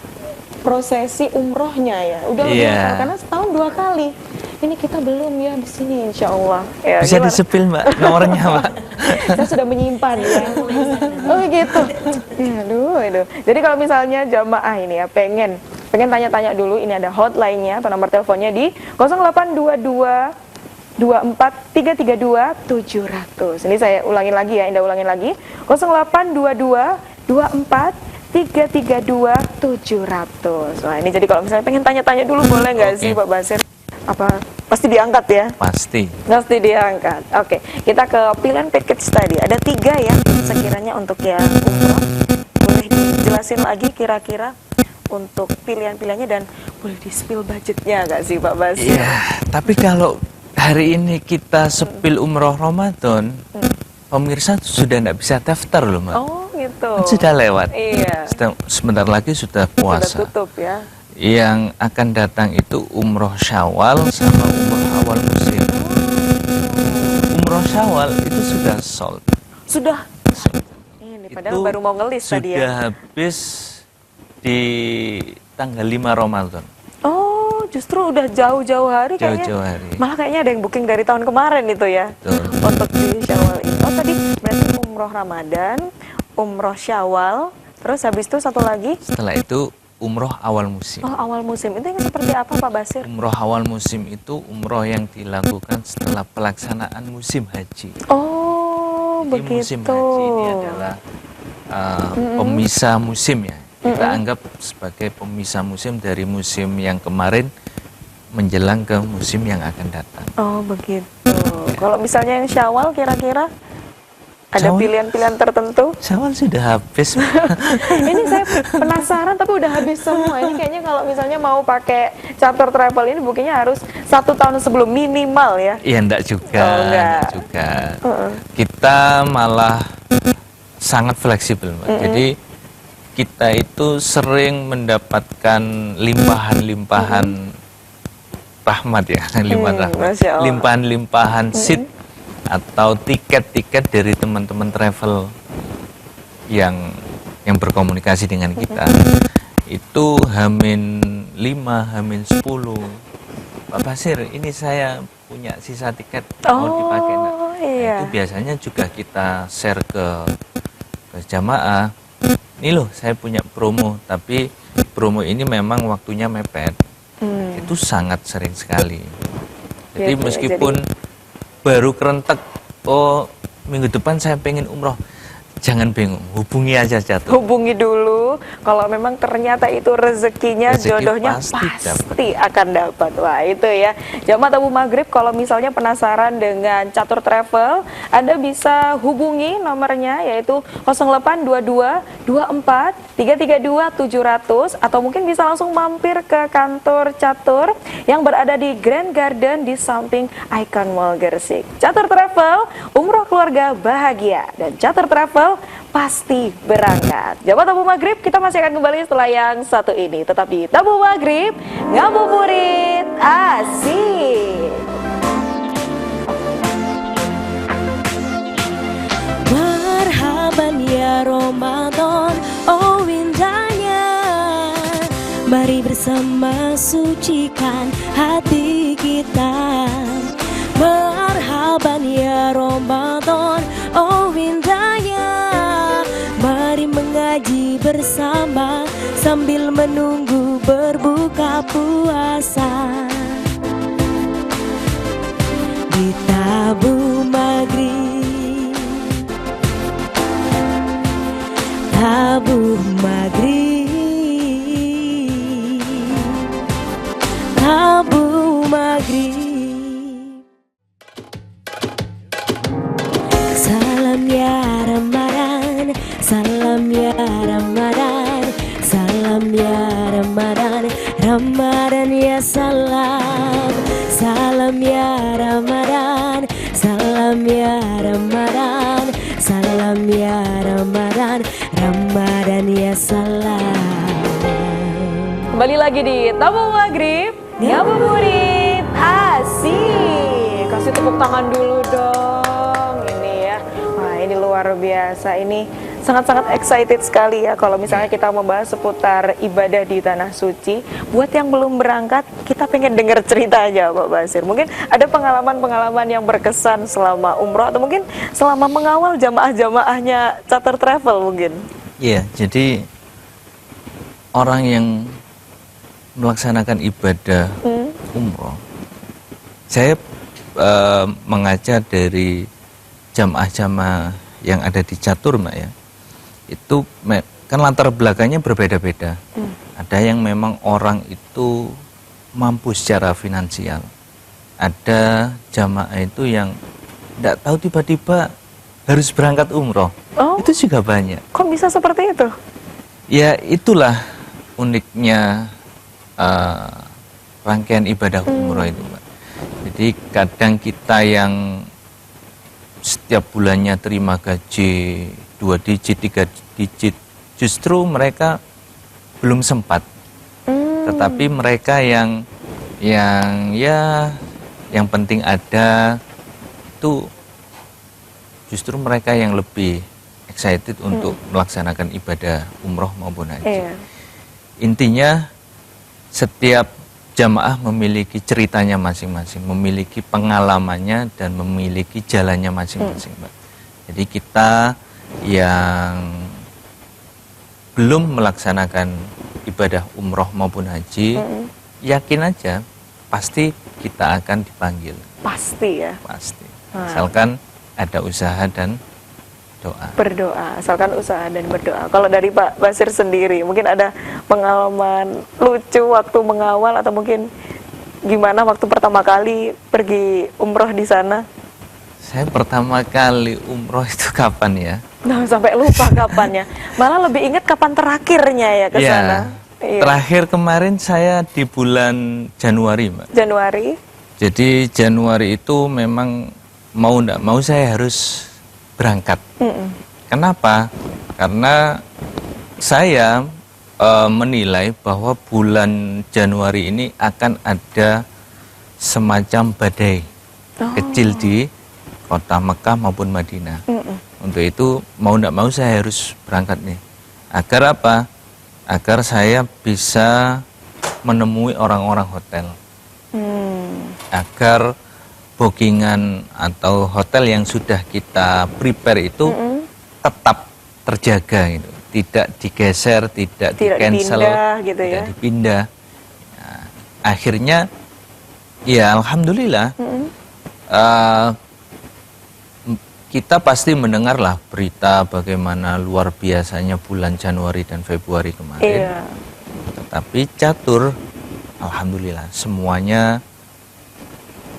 prosesi umrohnya ya. Udah lebih Iya. hafal karena setahun 2 kali. Ini kita belum ya di sini insya Allah. Ya, Bisa gimana? disepil Mbak nomornya Mbak. Saya sudah menyimpan ya. Oh gitu. Ya, aduh. Jadi kalau misalnya jamaah ini ya pengen tanya-tanya dulu, ini ada hotline-nya atau nomor teleponnya di 0822 700. Ini saya ulangin lagi ya, Indah ulangin lagi. 0822 Wah, ini jadi kalau misalnya pengen tanya-tanya dulu boleh nggak sih Pak Basir? Apa pasti diangkat ya? Pasti. Pasti diangkat. Oke, kita ke pilihan package tadi. Ada 3 ya sekiranya untuk yang umroh. Boleh dijelasin lagi kira-kira untuk pilihan-pilihannya dan boleh di-spill budgetnya nggak sih Pak Basir? Iya, tapi kalau hari ini kita sepil umroh Ramadan, pemirsa sudah tidak bisa daftar loh, Mbak. Oh, gitu. Kan sudah lewat. Iya. Sebentar lagi sudah puasa. Sudah tutup ya. Yang akan datang itu umroh Syawal sama umroh awal musim. Umroh Syawal itu sudah sold. Sudah. Ini padahal Itu baru mau ngelis tadi ya. sudah habis di tanggal 5 Ramadan. Oh, justru udah jauh-jauh hari kayaknya. Jauh-jauh hari. Malah kayaknya ada yang booking dari tahun kemarin itu ya. Betul. Untuk di Syawal ini. Oh, tadi berarti umroh Ramadan, umroh Syawal, terus habis itu satu lagi. Setelah itu umroh awal musim. Oh, awal musim. Itu yang seperti apa Pak Basir? Umroh awal musim itu umroh yang dilakukan setelah pelaksanaan musim haji. Oh, Jadi begitu. musim haji ini adalah pemisah musim ya. Kita anggap sebagai pemisah musim dari musim yang kemarin menjelang ke musim yang akan datang. Oh, begitu. Kalau misalnya yang Syawal kira-kira ada Syawal? pilihan-pilihan tertentu? Syawal sudah habis. Ini saya penasaran tapi udah habis semua. Ini kayaknya kalau misalnya mau pakai charter travel ini bookingnya harus 1 tahun sebelum minimal ya. Iya, enggak juga. Oh, enggak. juga. Kita malah sangat fleksibel, Mbak. Jadi kita itu sering mendapatkan limpahan-limpahan rahmat ya, limpahan rahmat. Masya Allah. Limpahan-limpahan seat atau tiket-tiket dari teman-teman travel yang berkomunikasi dengan kita. Itu Hamin 5, Hamin 10. Pak Basir, ini saya punya sisa tiket mau dipakai enggak? Iya. Itu biasanya juga kita share ke jamaah. Ini loh, saya punya promo, tapi promo ini memang waktunya mepet. Itu sangat sering sekali. Jadi Gitu, meskipun baru kerentek, oh minggu depan saya pengen umroh, jangan bingung, hubungi aja Catur. Hubungi dulu kalau memang ternyata itu rezekinya, Rezeki jodohnya pasti akan dapat. Wah, itu ya. Jamaah tabung maghrib, kalau misalnya penasaran dengan Catur Travel, Anda bisa hubungi nomornya yaitu 0822 24 332 700 atau mungkin bisa langsung mampir ke kantor Catur yang berada di Grand Garden di samping Icon Mall Gersik. Catur Travel, umroh keluarga bahagia, dan Catur Travel pasti berangkat. Jamaah tabung maghrib, kita masih akan kembali setelah yang satu ini. Tetap di tabung maghrib, ngabuburit asik. Marhaban ya Ramadan, oh indahnya. Mari bersama sucikan hati kita. Marhaban ya Ramadan, oh indahnya. Mari mengaji bersama sambil menunggu berbuka puasa. Di tabung maghrib, tabung maghrib, tabung maghrib. Salam ya Ramadan, salam ya Ramadan, salam ya Ramadan, Ramadan ya salam. Salam ya Ramadan, salam ya Ramadan, salam ya Ramadan, Ramadan ya salam. Kembali lagi di tabung maghrib, ngabuburit asik. Kasih tepuk tangan dulu dong. Ini ya, wah ini luar biasa. Ini sangat-sangat excited sekali ya kalau misalnya kita membahas seputar ibadah di Tanah Suci. Buat yang belum berangkat, kita pengen dengar ceritanya Pak Basir. Mungkin ada pengalaman-pengalaman yang berkesan selama umroh atau mungkin selama mengawal jamaah-jamaahnya Catur Travel mungkin. Iya, jadi orang yang melaksanakan ibadah umroh, saya mengajar dari jamaah-jamaah yang ada di catur, Mbak ya, itu kan latar belakangnya berbeda-beda. Ada yang memang orang itu mampu secara finansial, ada jamaah itu yang tidak tahu tiba-tiba harus berangkat umroh. Oh. Itu juga banyak. Kok bisa seperti itu? Ya itulah uniknya rangkaian ibadah umroh itu, Mbak. Jadi kadang kita yang setiap bulannya terima gaji 2 digit, 3 digit, justru mereka belum sempat. Tetapi mereka yang penting ada itu justru mereka yang lebih excited untuk melaksanakan ibadah umroh maupun haji. Iya. Intinya setiap jamaah memiliki ceritanya masing-masing, memiliki pengalamannya dan memiliki jalannya masing-masing, Mbak. Jadi kita yang belum melaksanakan ibadah umroh maupun haji, yakin aja pasti kita akan dipanggil. Pasti ya. Pasti. Asalkan ada usaha dan doa. Berdoa, asalkan usaha dan berdoa. Kalau dari Pak Basir sendiri, mungkin ada pengalaman lucu waktu mengawal atau mungkin gimana waktu pertama kali pergi umroh di sana? Saya pertama kali umroh itu kapan ya? Nah, sampai lupa kapannya. Malah lebih ingat kapan terakhirnya ya ke sana. Iya. Terakhir kemarin saya di bulan Januari, Mbak. Januari. Jadi Januari itu memang mau enggak mau saya harus berangkat. Kenapa? Karena saya menilai bahwa bulan Januari ini akan ada semacam badai kecil di kota Mekah maupun Madinah. Untuk itu mau enggak mau saya harus berangkat nih. Agar apa? Agar saya bisa menemui orang-orang hotel. Agar bookingan atau hotel yang sudah kita prepare itu tetap terjaga gitu. Tidak digeser, tidak di-cancel, gitu ya. tidak dipindah. Nah, akhirnya ya alhamdulillah kita pasti mendengarlah berita bagaimana luar biasanya bulan Januari dan Februari kemarin. Iya. Tetapi catur alhamdulillah semuanya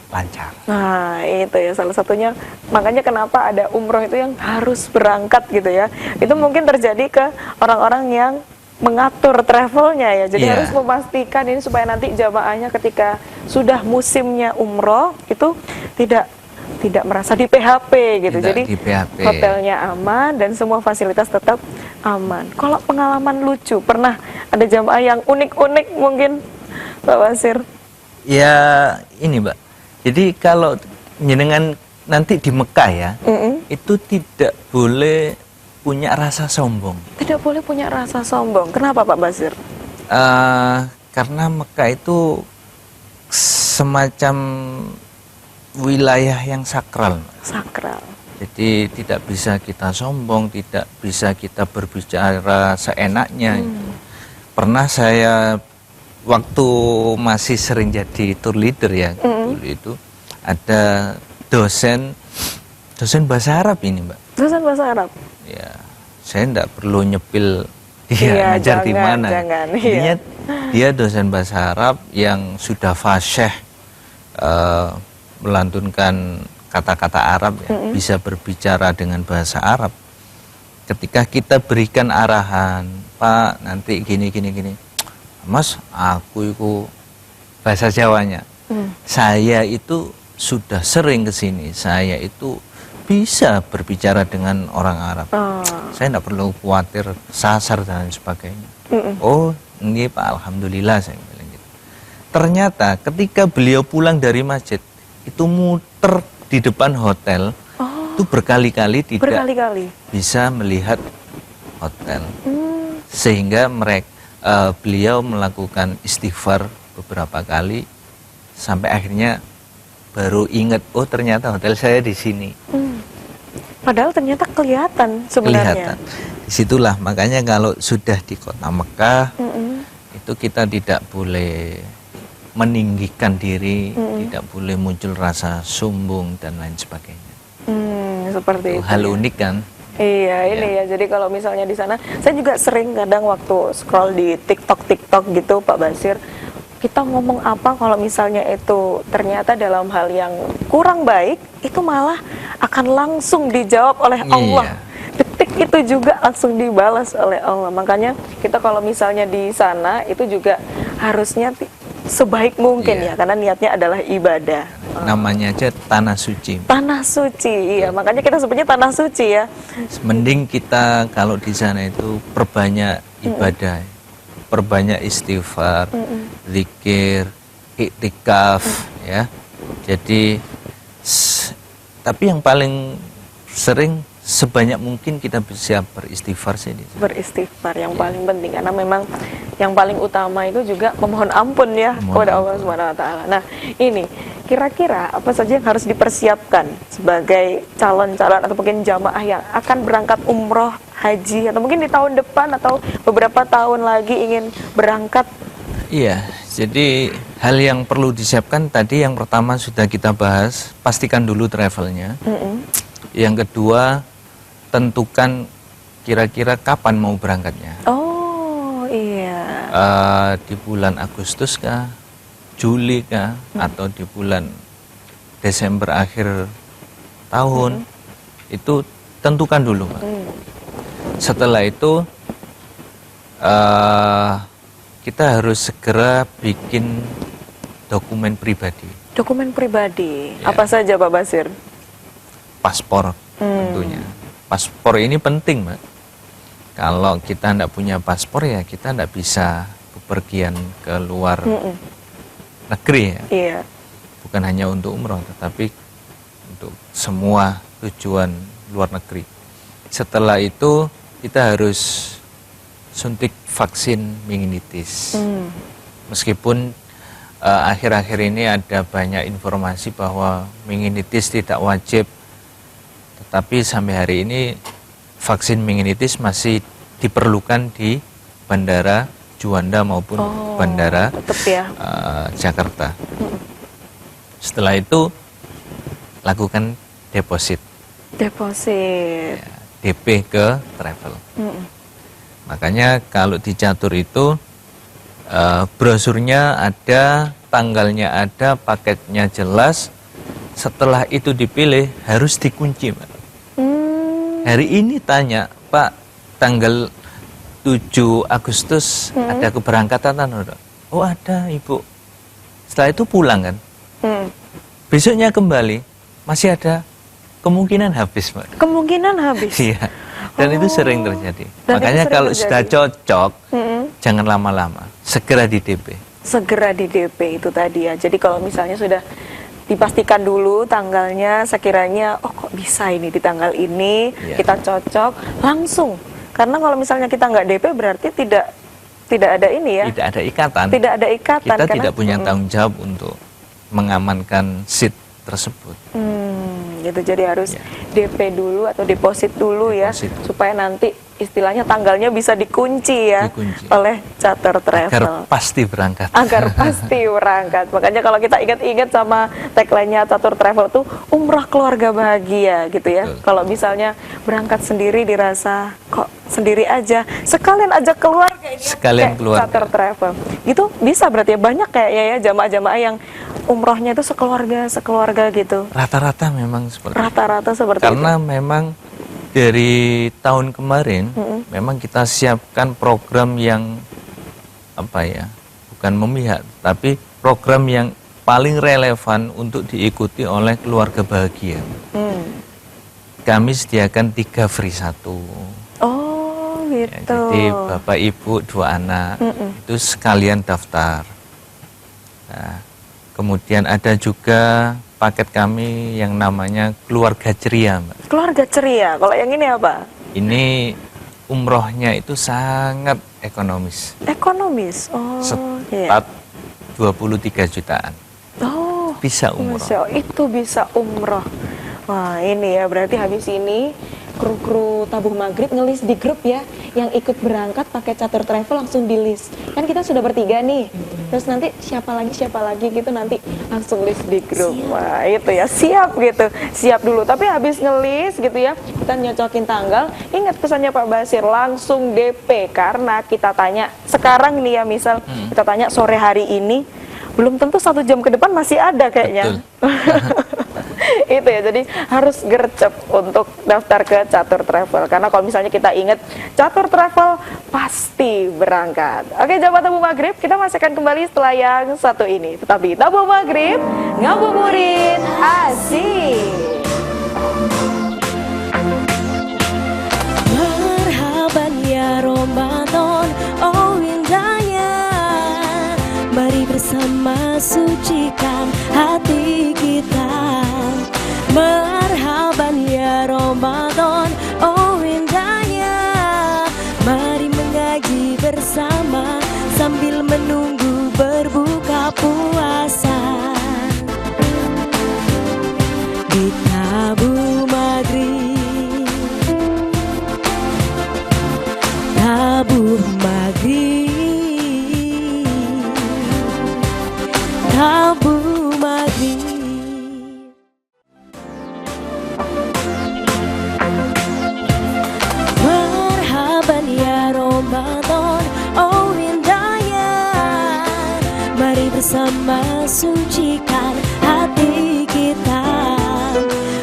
lancar. Nah, itu ya salah satunya. Makanya kenapa ada umroh itu yang harus berangkat gitu ya. Itu mungkin terjadi ke orang-orang yang mengatur travelnya ya. Jadi harus memastikan ini supaya nanti jamaahnya ketika sudah musimnya umroh itu tidak merasa di PHP gitu. Tidak Jadi di PHP. hotelnya aman dan semua fasilitas tetap aman. Kalau pengalaman lucu, pernah ada jamaah yang unik-unik mungkin, Pak Basir? Ya ini, Mbak. Jadi kalau jenengan nanti di Mekah ya, itu tidak boleh punya rasa sombong. Tidak boleh punya rasa sombong. Kenapa Pak Basir? Karena Mekah itu semacam wilayah yang sakral. Sakral. Jadi tidak bisa kita sombong, tidak bisa kita berbicara seenaknya. Pernah saya waktu masih sering jadi tour leader ya, dulu itu ada dosen bahasa Arab ini, Mbak. Dosen bahasa Arab. Ya, saya enggak perlu nyepil dia ngajar di mana. Intinya dia dosen bahasa Arab yang sudah fasyih melantunkan kata-kata Arab ya, bisa berbicara dengan bahasa Arab. Ketika kita berikan arahan, Pak, nanti gini. Mas, aku itu bahasa Jawanya. Saya itu sudah sering ke sini. Saya itu bisa berbicara dengan orang Arab. Saya tidak perlu khawatir sasar dan sebagainya. Oh, ini Pak, alhamdulillah saya bilang gitu. Ternyata ketika beliau pulang dari masjid, itu muter di depan hotel, itu berkali-kali tidak bisa melihat hotel. Sehingga beliau melakukan istighfar beberapa kali sampai akhirnya baru ingat, oh ternyata hotel saya di sini. Padahal ternyata kelihatan sebenarnya. Kelihatan. Disitulah makanya kalau sudah di kota Mekah itu kita tidak boleh meninggikan diri, tidak boleh muncul rasa sombong dan lain sebagainya. Seperti itu. Hal unik kan? Iya, ini ya. Jadi kalau misalnya di sana, saya juga sering kadang waktu scroll di TikTok gitu, Pak Basir, kita ngomong apa kalau misalnya itu ternyata dalam hal yang kurang baik, itu malah akan langsung dijawab oleh Allah. Detik itu juga langsung dibalas oleh Allah. Makanya kita kalau misalnya di sana itu juga harusnya sebaik mungkin ya, karena niatnya adalah ibadah. Namanya aja tanah suci. Tanah suci, iya. Makanya kita sebutnya tanah suci ya. Mending kita kalau di sana itu perbanyak ibadah, perbanyak istighfar, zikir, iktikaf, ya. Jadi, tapi yang paling sering sebanyak mungkin kita bisa beristighfar sih. Beristighfar yang paling penting, karena memang yang paling utama itu juga memohon ampun ya kepada Allah Subhanahu wa taala. Nah, ini kira-kira apa saja yang harus dipersiapkan sebagai calon-calon atau mungkin jamaah yang akan berangkat umroh, haji, atau mungkin di tahun depan atau beberapa tahun lagi ingin berangkat? Iya, jadi hal yang perlu disiapkan tadi yang pertama sudah kita bahas, pastikan dulu travelnya. Yang kedua, tentukan kira-kira kapan mau berangkatnya. Oh iya. Di bulan Agustus kah, Juli kah, atau di bulan Desember akhir tahun, itu tentukan dulu, Mbak. Setelah itu kita harus segera bikin dokumen pribadi. Dokumen pribadi, Ya. apa saja Pak Basir? Paspor tentunya. Paspor ini penting, Mbak. Kalau kita tidak punya paspor ya kita tidak bisa bepergian ke luar negeri ya. Iya. Bukan hanya untuk umroh tetapi untuk semua tujuan luar negeri. Setelah itu kita harus suntik vaksin meningitis. Meskipun akhir-akhir ini ada banyak informasi bahwa meningitis tidak wajib, tetapi sampai hari ini vaksin meningitis masih diperlukan di Bandara Juanda maupun Bandara Jakarta. Setelah itu lakukan deposit. Deposit. Ya, DP ke travel. Makanya kalau di catur itu brosurnya ada, tanggalnya ada, paketnya jelas. Setelah itu dipilih harus dikunci, Mbak. Hari ini tanya, Pak, tanggal 7 Agustus ada keberangkatan atau? Oh ada, Ibu. Setelah itu pulang kan. Besoknya kembali masih ada kemungkinan habis, Mbak. Kemungkinan habis. Iya. Dan itu sering terjadi. Dan Makanya itu sering kalau terjadi. sudah cocok, jangan lama-lama, segera di DP. Segera di DP itu tadi ya. Jadi kalau misalnya sudah dipastikan dulu tanggalnya, sekiranya oh kok bisa ini di tanggal ini, kita cocok langsung. Karena kalau misalnya kita nggak DP berarti tidak ada ini ya. Tidak ada ikatan. Tidak ada ikatan. Kita karena, tidak punya tanggung jawab untuk mengamankan seat tersebut. Gitu. Jadi harus DP dulu atau deposit dulu Deposit. ya, supaya nanti istilahnya tanggalnya bisa dikunci ya Dikunci. oleh charter travel. Agar pasti berangkat. Agar pasti berangkat. Makanya kalau kita ingat-ingat sama tagline-nya Catur Travel tuh umrah keluarga bahagia gitu ya. Betul. Kalau misalnya berangkat sendiri dirasa kok sendiri aja, sekalian ajak keluarga ini. Sekalian keluarga. Catur Travel. Itu bisa berarti ya, banyak kayaknya ya jamaah-jamaah yang umrohnya itu sekeluarga gitu. Rata-rata memang seperti itu. Rata-rata seperti Karena itu. memang dari tahun kemarin memang kita siapkan program yang apa ya, bukan memihak, tapi program yang paling relevan untuk diikuti oleh keluarga bahagia. Kami sediakan 3 free 1. Oh gitu. Ya, jadi bapak ibu 2 anak itu sekalian daftar. Nah, kemudian ada juga paket kami yang namanya keluarga ceria, Mbak. Keluarga ceria. Kalau yang ini apa? Ini umrohnya itu sangat ekonomis. Ekonomis. Oh, iya. Sekitar 23 jutaan. Oh, Bisa umroh. Masya Allah, itu bisa umroh. Wah ini ya, berarti habis ini kru-kru Tabuh Maghrib ngelis di grup ya, yang ikut berangkat pakai Catur Travel langsung di list. Kan kita sudah bertiga nih, terus nanti siapa lagi gitu nanti langsung list di grup. Wah itu ya, siap gitu, siap dulu. Tapi habis ngelis gitu ya, kita nyocokin tanggal, ingat pesannya Pak Basir, langsung DP. Karena kita tanya sekarang nih ya, misal kita tanya sore hari ini, belum tentu 1 jam ke depan masih ada kayaknya. Itu ya, jadi harus gercep untuk daftar ke Catur Travel. Karena kalau misalnya kita ingat Catur Travel pasti berangkat. Oke, Jawa Tabu Maghrib, kita masih akan kembali setelah yang satu ini. Tetapi Tabu Maghrib, ngabuburit asik. Marhaban ya Ramadan, oh indahnya. Mari bersama sucikan hati kita. Marhaban ya Ramadan, oh indahnya. Mari mengaji bersama sambil menunggu berbuka puasa. Di Tabu Maghrib, Tabu Maghrib, Tabu Maghrib. Marhaban ya Ramadan, oh indahnya. Mari bersama sucikan hati kita.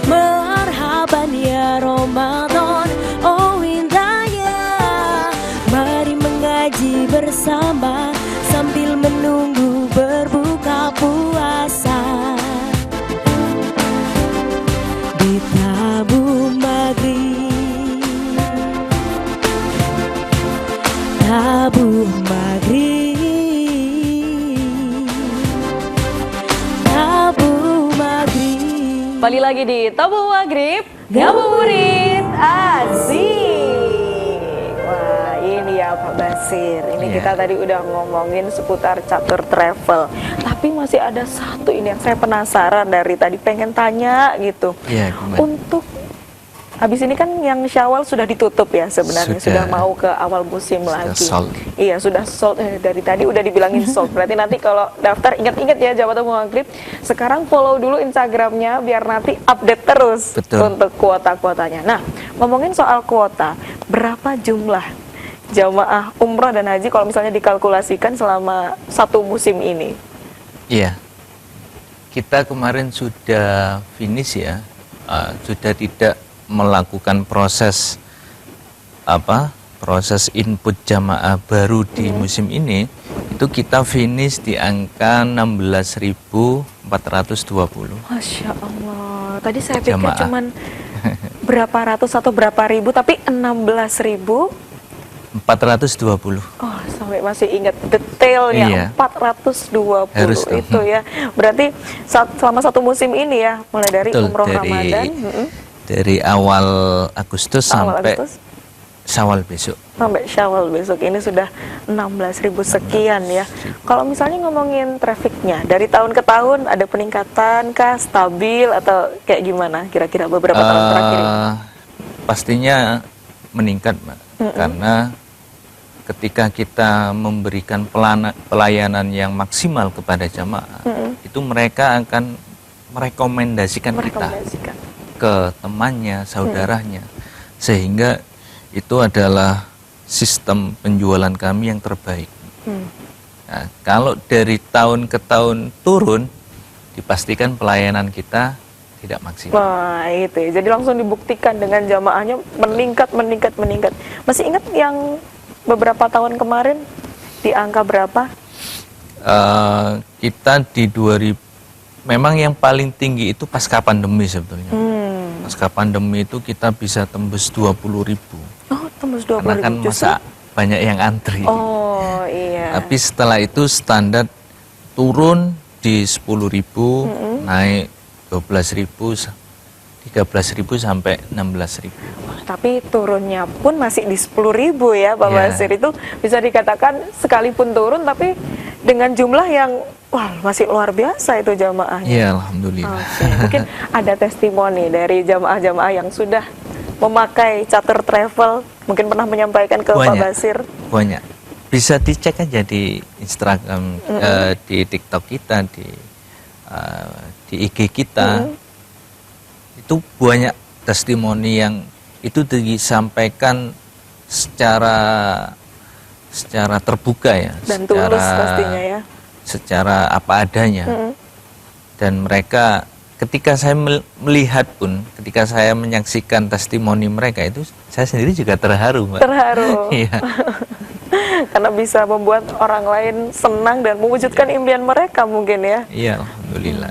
Marhaban ya Ramadan, oh indahnya. Mari mengaji bersama sambil menunggu berbuka puasa. Di Tabu Maghrib, Tabu Maghrib, Tabu Maghrib. Kembali lagi di Tabu Maghrib, ngabuburit asik. Wah ini ya Pak Basir, ini Iya. kita tadi udah ngomongin seputar Catur Travel. Tapi masih ada satu ini yang saya penasaran dari tadi pengen tanya gitu. Iya, gimana? Untuk habis ini kan yang Syawal sudah ditutup ya sebenarnya, sudah Sudah. mau ke awal musim Sudah lagi. sold. Iya sudah sold, dari tadi udah dibilangin sold. Berarti nanti kalau daftar ingat-ingat ya Jawa Tabu Maghrib. Sekarang follow dulu Instagramnya biar nanti update terus. Betul. Untuk kuota-kuotanya. Nah ngomongin soal kuota, berapa jumlah jamaah umrah dan haji kalau misalnya dikalkulasikan selama 1 musim ini? Iya, kita kemarin sudah finish ya, sudah tidak melakukan proses input jamaah baru di musim ini. Itu kita finish di angka 16.420. Masya Allah. Tadi saya pikir Jamaah. cuman berapa ratus atau berapa ribu, tapi 16.000. 420. Oh, sampai masih ingat detailnya. Iya. 420 Harus tuh. itu ya. Berarti selama 1 musim ini ya, mulai dari Betul, umroh Ramadan, dari awal Agustus awal sampai Agustus Syawal besok. sampai Syawal besok ini sudah 16.000 sekian ya. Kalau misalnya ngomongin trafficnya, dari tahun ke tahun ada peningkatan kah, stabil atau kayak gimana kira-kira beberapa tahun terakhir ini? Pastinya meningkat, Mbak. Karena ketika kita memberikan pelayanan yang maksimal kepada jamaah, itu mereka akan merekomendasikan kita Merekomendasikan. ke temannya, saudaranya, sehingga itu adalah sistem penjualan kami yang terbaik. Nah, kalau dari tahun ke tahun turun, dipastikan pelayanan kita tidak maksimal. Wah itu ya, jadi langsung dibuktikan dengan jamaahnya meningkat. Masih ingat yang beberapa tahun kemarin di angka berapa? Kita di 2000, memang yang paling tinggi itu pasca pandemi sebetulnya. Pasca pandemi itu kita bisa tembus 20.000. Oh tembus 20.000 Karena kan masa banyak yang antri. Oh iya. Tapi setelah itu standar turun di 10.000, naik 12.000, 13.000 sampai 16.000. Wah, tapi turunnya pun masih di 10.000 ya Pak Iya. Basir. Itu bisa dikatakan sekalipun turun tapi dengan jumlah yang wah masih luar biasa itu jamaahnya. Iya, alhamdulillah. Oke, mungkin ada testimoni dari jamaah-jamaah yang sudah memakai Catur Travel, mungkin pernah menyampaikan ke Pak Banyak. Basir. Banyak. bisa dicek aja di Instagram, di TikTok kita, di IG kita. Itu banyak testimoni yang itu disampaikan secara terbuka ya, Dan tulus pastinya ya. secara apa adanya. Dan mereka ketika saya melihat pun, ketika saya menyaksikan testimoni mereka itu, saya sendiri juga terharu, Mbak. Terharu. Iya. Karena bisa membuat orang lain senang dan mewujudkan impian mereka mungkin ya. Iya, alhamdulillah.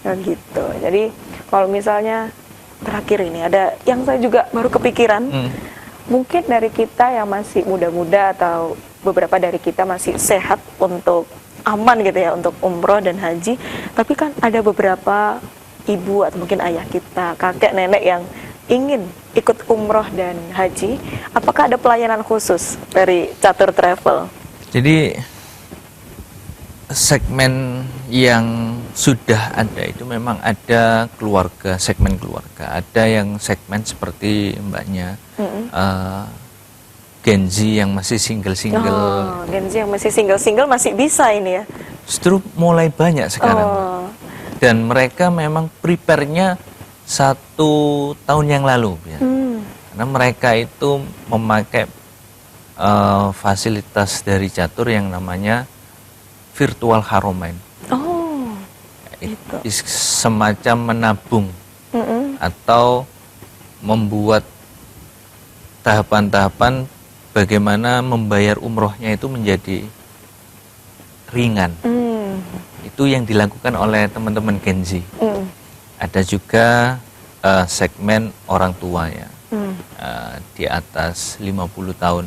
Nah gitu. Jadi kalau misalnya terakhir ini ada yang saya juga baru kepikiran, mungkin dari kita yang masih muda-muda atau beberapa dari kita masih sehat untuk aman gitu ya untuk umroh dan haji, tapi kan ada beberapa ibu atau mungkin ayah kita, kakek nenek yang ingin ikut umroh dan haji. Apakah ada pelayanan khusus dari Catur Travel? Jadi segmen yang sudah ada itu memang ada keluarga, segmen keluarga. Ada yang segmen seperti mbaknya, Gen Z yang masih single-single. Oh, Gen Z yang masih single-single masih bisa ini ya? Justru mulai banyak sekarang. Oh. Dan mereka memang prepare-nya 1 tahun yang lalu ya. Karena mereka itu memakai fasilitas dari Catur yang namanya virtual Haramain. Oh, Itu semacam menabung atau membuat tahapan-tahapan bagaimana membayar umrohnya itu menjadi ringan. Itu yang dilakukan oleh teman-teman Gen Z. Ada juga segmen orang tua ya, di atas 50 tahun.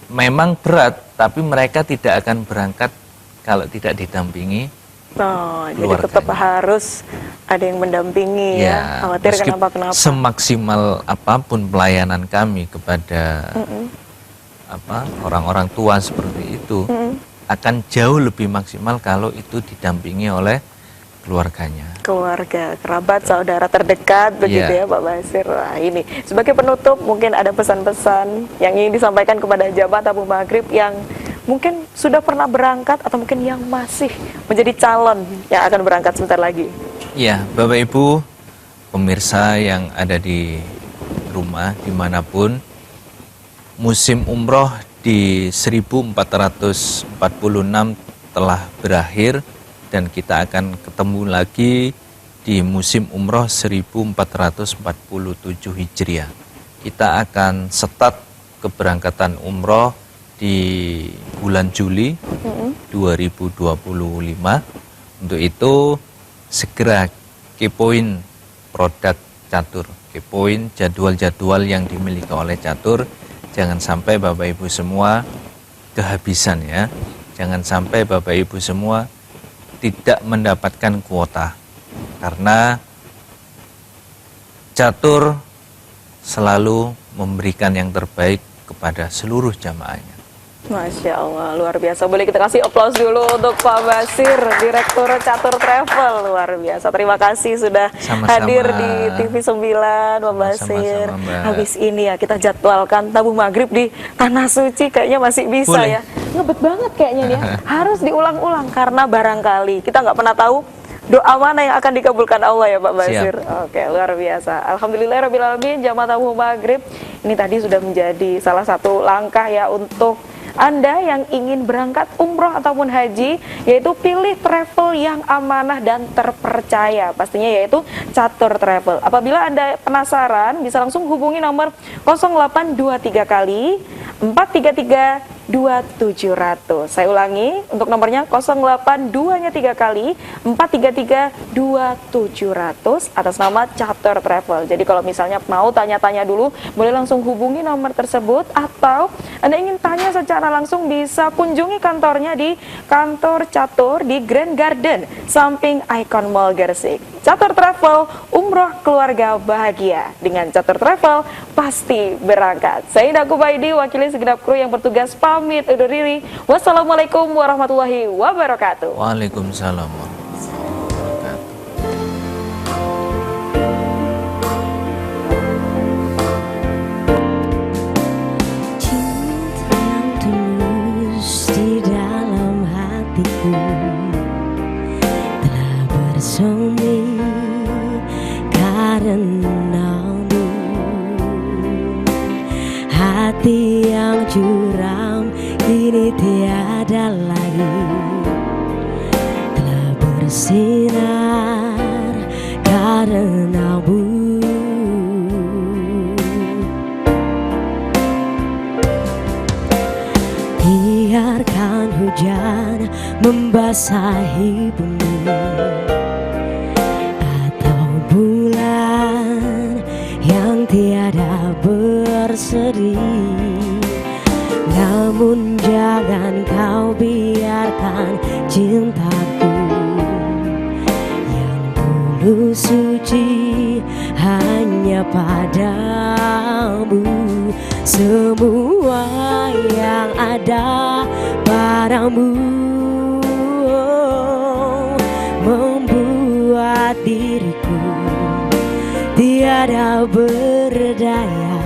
Memang berat, tapi mereka tidak akan berangkat kalau tidak didampingi. Oh, jadi tetap harus ada yang mendampingi ya. Khawatir kenapa-kenapa. Semaksimal apapun pelayanan kami kepada orang-orang tua seperti itu, akan jauh lebih maksimal kalau itu didampingi oleh keluarganya. Keluarga, kerabat, saudara terdekat begitu ya Pak Basir. Nah, ini sebagai penutup mungkin ada pesan-pesan yang ingin disampaikan kepada jamaah tabung maghrib yang mungkin sudah pernah berangkat atau mungkin yang masih menjadi calon yang akan berangkat sebentar lagi. Ya, Bapak Ibu pemirsa yang ada di rumah dimanapun, musim umroh di 1446 telah berakhir dan kita akan ketemu lagi di musim umroh 1447 Hijriah. Kita akan start keberangkatan umroh di bulan Juli 2025. Untuk itu segera kepoin produk Catur, kepoin jadwal-jadwal yang dimiliki oleh Catur. Jangan sampai Bapak Ibu semua kehabisan ya. Jangan sampai Bapak Ibu semua tidak mendapatkan kuota, karena Catur selalu memberikan yang terbaik kepada seluruh jamaahnya. Masya Allah, luar biasa. Boleh kita kasih aplaus dulu untuk Pak Basir, Direktur Catur Travel. Luar biasa. Terima kasih sudah hadir di TV 9, Pak Basir. Habis ini ya kita jadwalkan tabung maghrib di Tanah Suci, kayaknya masih bisa. Boleh. Ya. Ngebet banget kayaknya nih ya. Harus diulang-ulang karena barangkali kita nggak pernah tahu doa mana yang akan dikabulkan Allah ya Pak Basir. Siap. Oke, luar biasa. Alhamdulillahirabbil alamin, jamaah tabung maghrib. Ini tadi sudah menjadi salah satu langkah ya untuk Anda yang ingin berangkat umroh ataupun haji, yaitu pilih travel yang amanah dan terpercaya, pastinya yaitu Catur Travel. Apabila Anda penasaran, bisa langsung hubungi nomor 0823 kali 433 2700. Saya ulangi untuk nomornya 082-nya 3 kali 433 2700 atas nama Catur Travel. Jadi kalau misalnya mau tanya-tanya dulu, boleh langsung hubungi nomor tersebut, atau Anda ingin tanya secara langsung bisa kunjungi kantornya di kantor Catur di Grand Garden samping Icon Mall Gersik. Catur Travel, umroh keluarga bahagia. Dengan Catur Travel pasti berangkat. Saya Indah Kubaidi, wakili segenap kru yang bertugas pamit undur diri. Wassalamualaikum warahmatullahi wabarakatuh. Waalaikumsalam warahmatullahi wabarakatuh. hati yang curam kini tiada lagi, telah bersinar karenamu. Biarkan hujan membasahi bumi, atau bulan yang tiada berseri, namun jangan kau biarkan cintaku yang dulu suci hanya padamu. Semua yang ada padamu membuat diriku tiada berdaya,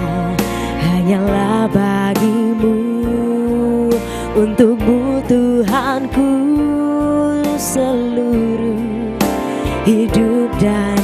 hanyalah bagimu, untukmu Tuhanku seluruh hidup dan